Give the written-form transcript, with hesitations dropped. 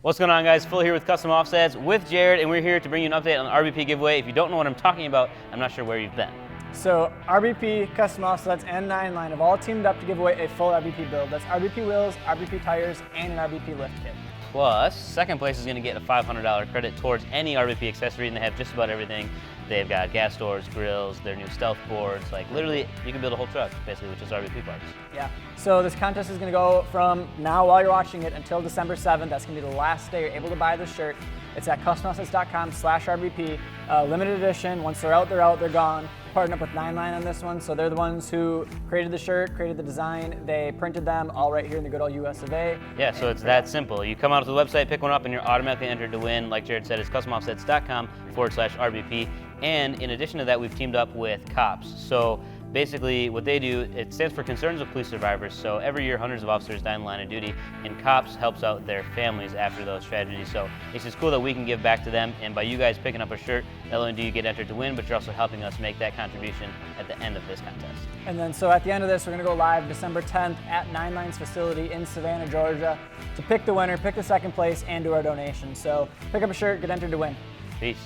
What's going on, guys? Phil here with Custom Offsets with Jared, and we're here to bring you an update on the RBP giveaway. If you don't know what I'm talking about, I'm not sure where you've been. So RBP, Custom Offsets, and Nine Line have all teamed up to give away a full RBP build. That's RBP wheels, RBP tires, and an RBP lift kit. Plus, second place is going to get a $500 credit towards any RBP accessory, and they have just about everything. They've got gas doors, grills, their new stealth boards. Like literally, you can build a whole truck basically with just RBP parts. Yeah. So this contest is going to go from now while you're watching it until December 7th. That's going to be the last day you're able to buy this shirt. It's at customoffsets.com/RBP. Limited edition. Once they're out, they're gone. Partnered up with Nine Line on this one, so they're the ones who created the shirt, created the design. They printed them all right here in the good old US of A. Yeah, so it's that simple. You come out to the website, pick one up, and you're automatically entered to win. Like Jared said, it's customoffsets.com/RBP. And in addition to that, we've teamed up with COPS. So basically what they do, it stands for Concerns of Police Survivors. So every year hundreds of officers die in the line of duty, and COPS helps out their families after those tragedies. So it's just cool that we can give back to them, and by you guys picking up a shirt, not only do you get entered to win, but you're also helping us make that contribution at the end of this contest. And then so at the end of this, we're going to go live December 10th at Nine Line's facility in Savannah, Georgia to pick the winner, pick the second place, and do our donation. So pick up a shirt, get entered to win. Peace.